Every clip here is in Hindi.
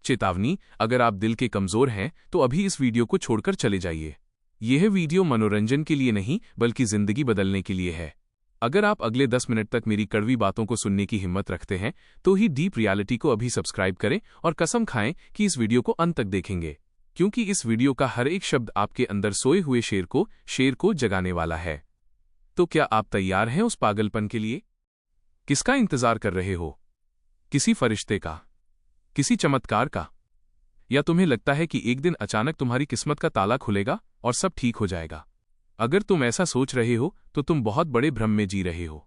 चेतावनी, अगर आप दिल के कमजोर हैं तो अभी इस वीडियो को छोड़कर चले जाइए। यह वीडियो मनोरंजन के लिए नहीं बल्कि जिंदगी बदलने के लिए है। अगर आप अगले 10 मिनट तक मेरी कड़वी बातों को सुनने की हिम्मत रखते हैं तो ही डीप रियलिटी को अभी सब्सक्राइब करें और कसम खाएं कि इस वीडियो को अंत तक देखेंगे, क्योंकि इस वीडियो का हर एक शब्द आपके अंदर सोए हुए शेर को जगाने वाला है। तो क्या आप तैयार हैं उस पागलपन के लिए? किसका इंतजार कर रहे हो? किसी फरिश्ते का? किसी चमत्कार का? या तुम्हें लगता है कि एक दिन अचानक तुम्हारी किस्मत का ताला खुलेगा और सब ठीक हो जाएगा? अगर तुम ऐसा सोच रहे हो तो तुम बहुत बड़े भ्रम में जी रहे हो।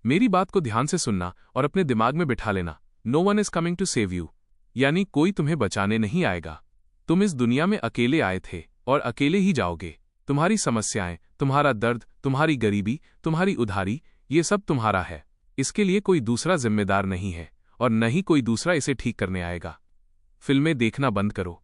मेरी बात को ध्यान से सुनना और अपने दिमाग में बिठा लेना। No one is coming to save you, यानी कोई तुम्हें बचाने नहीं आएगा। तुम इस दुनिया में अकेले आए थे और अकेले ही जाओगे। तुम्हारी समस्याएं, तुम्हारा दर्द, तुम्हारी गरीबी, तुम्हारी उधारी, ये सब तुम्हारा है। इसके लिए कोई दूसरा जिम्मेदार नहीं है और न ही कोई दूसरा इसे ठीक करने आएगा। फिल्में देखना बंद करो।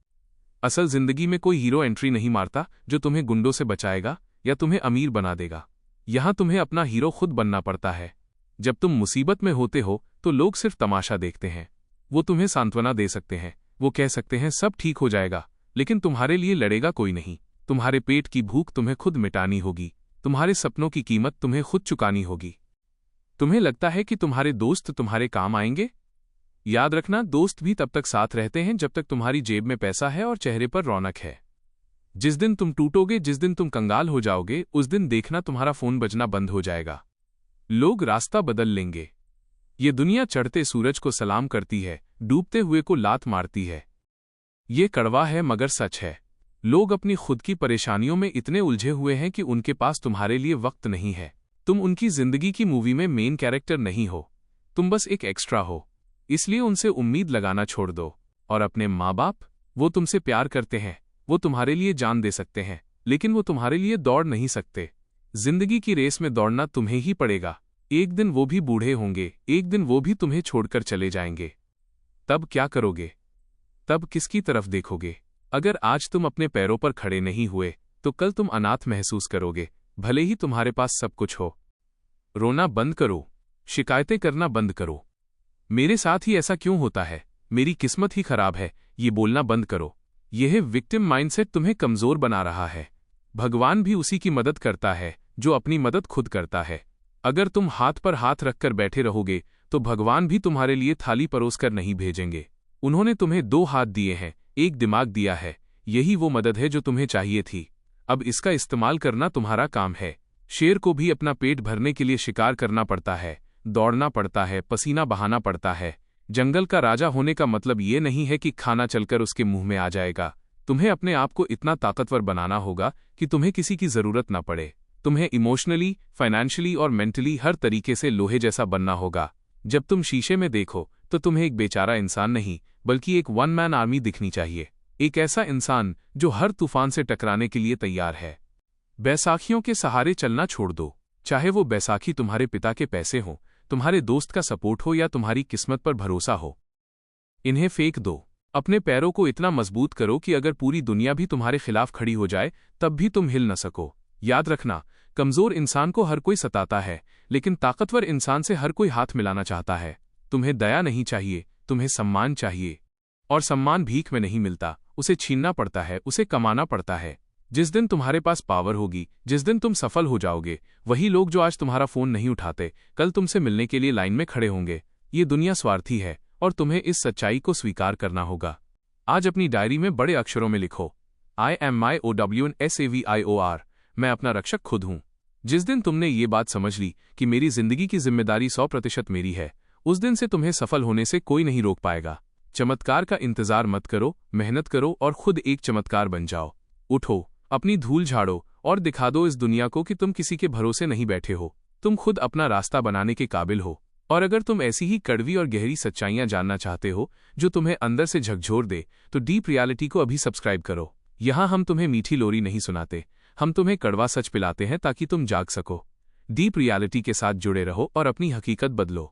असल जिंदगी में कोई हीरो एंट्री नहीं मारता जो तुम्हें गुंडों से बचाएगा या तुम्हें अमीर बना देगा। यहां तुम्हें अपना हीरो खुद बनना पड़ता है। जब तुम मुसीबत में होते हो तो लोग सिर्फ तमाशा देखते हैं। वो तुम्हें सांत्वना दे सकते हैं, वो कह सकते हैं सब ठीक हो जाएगा, लेकिन तुम्हारे लिए लड़ेगा कोई नहीं। तुम्हारे पेट की भूख तुम्हें खुद मिटानी होगी। तुम्हारे सपनों की कीमत तुम्हें खुद चुकानी होगी। तुम्हें लगता है कि तुम्हारे दोस्त तुम्हारे काम आएंगे? याद रखना, दोस्त भी तब तक साथ रहते हैं जब तक तुम्हारी जेब में पैसा है और चेहरे पर रौनक है। जिस दिन तुम टूटोगे, जिस दिन तुम कंगाल हो जाओगे, उस दिन देखना तुम्हारा फोन बजना बंद हो जाएगा। लोग रास्ता बदल लेंगे। ये दुनिया चढ़ते सूरज को सलाम करती है, डूबते हुए को लात मारती है। ये कड़वा है मगर सच है। लोग अपनी खुद की परेशानियों में इतने उलझे हुए हैं कि उनके पास तुम्हारे लिए वक्त नहीं है। तुम उनकी जिंदगी की मूवी में मेन कैरेक्टर नहीं हो, तुम बस एक एक्स्ट्रा हो। इसलिए उनसे उम्मीद लगाना छोड़ दो। और अपने माँ बाप, वो तुमसे प्यार करते हैं, वो तुम्हारे लिए जान दे सकते हैं, लेकिन वो तुम्हारे लिए दौड़ नहीं सकते। जिंदगी की रेस में दौड़ना तुम्हें ही पड़ेगा। एक दिन वो भी बूढ़े होंगे, एक दिन वो भी तुम्हें छोड़कर चले जाएंगे। तब क्या करोगे? तब किसकी तरफ देखोगे? अगर आज तुम अपने पैरों पर खड़े नहीं हुए तो कल तुम अनाथ महसूस करोगे, भले ही तुम्हारे पास सब कुछ हो। रोना बंद करो, शिकायतें करना बंद करो। मेरे साथ ही ऐसा क्यों होता है, मेरी किस्मत ही खराब है, ये बोलना बंद करो। यह विक्टिम माइंडसेट तुम्हें कमजोर बना रहा है। भगवान भी उसी की मदद करता है जो अपनी मदद खुद करता है। अगर तुम हाथ पर हाथ रखकर बैठे रहोगे तो भगवान भी तुम्हारे लिए थाली परोसकर नहीं भेजेंगे। उन्होंने तुम्हें 2 हाथ दिए हैं, एक दिमाग दिया है। यही वो मदद है जो तुम्हें चाहिए थी। अब इसका इस्तेमाल करना तुम्हारा काम है। शेर को भी अपना पेट भरने के लिए शिकार करना पड़ता है, दौड़ना पड़ता है, पसीना बहाना पड़ता है। जंगल का राजा होने का मतलब ये नहीं है कि खाना चलकर उसके मुंह में आ जाएगा। तुम्हें अपने आप को इतना ताकतवर बनाना होगा कि तुम्हें किसी की जरूरत ना पड़े। तुम्हें इमोशनली, फाइनेंशियली और मेंटली हर तरीके से लोहे जैसा बनना होगा। जब तुम शीशे में देखो तो तुम्हें एक बेचारा इंसान नहीं बल्कि एक 1 मैन आर्मी दिखनी चाहिए। एक ऐसा इंसान जो हर तूफान से टकराने के लिए तैयार है। बैसाखियों के सहारे चलना छोड़ दो। चाहे वो बैसाखी तुम्हारे पिता के पैसे हों, तुम्हारे दोस्त का सपोर्ट हो या तुम्हारी किस्मत पर भरोसा हो, इन्हें फेंक दो। अपने पैरों को इतना मजबूत करो कि अगर पूरी दुनिया भी तुम्हारे खिलाफ खड़ी हो जाए तब भी तुम हिल न सको। याद रखना, कमजोर इंसान को हर कोई सताता है, लेकिन ताकतवर इंसान से हर कोई हाथ मिलाना चाहता है। तुम्हें दया नहीं चाहिए, तुम्हें सम्मान चाहिए। और सम्मान भीख में नहीं मिलता, उसे छीनना पड़ता है, उसे कमाना पड़ता है। जिस दिन तुम्हारे पास पावर होगी, जिस दिन तुम सफल हो जाओगे, वही लोग जो आज तुम्हारा फोन नहीं उठाते, कल तुमसे मिलने के लिए लाइन में खड़े होंगे। ये दुनिया स्वार्थी है और तुम्हें इस सच्चाई को स्वीकार करना होगा। आज अपनी डायरी में बड़े अक्षरों में लिखो, I am my OWNSAVIOR, मैं अपना रक्षक खुद हूं। जिस दिन तुमने ये बात समझ ली कि मेरी जिंदगी की जिम्मेदारी 100% मेरी है, उस दिन से तुम्हें सफल होने से कोई नहीं रोक पाएगा। चमत्कार का इंतजार मत करो, मेहनत करो और खुद एक चमत्कार बन जाओ। उठो, अपनी धूल झाड़ो और दिखा दो इस दुनिया को कि तुम किसी के भरोसे नहीं बैठे हो। तुम खुद अपना रास्ता बनाने के काबिल हो। और अगर तुम ऐसी ही कड़वी और गहरी सच्चाइयां जानना चाहते हो जो तुम्हें अंदर से झकझोर दे, तो डीप रियलिटी को अभी सब्सक्राइब करो। यहां हम तुम्हें मीठी लोरी नहीं सुनाते, हम तुम्हें कड़वा सच पिलाते हैं ताकि तुम जाग सको। डीप रियलिटी के साथ जुड़े रहो और अपनी हकीकत बदलो।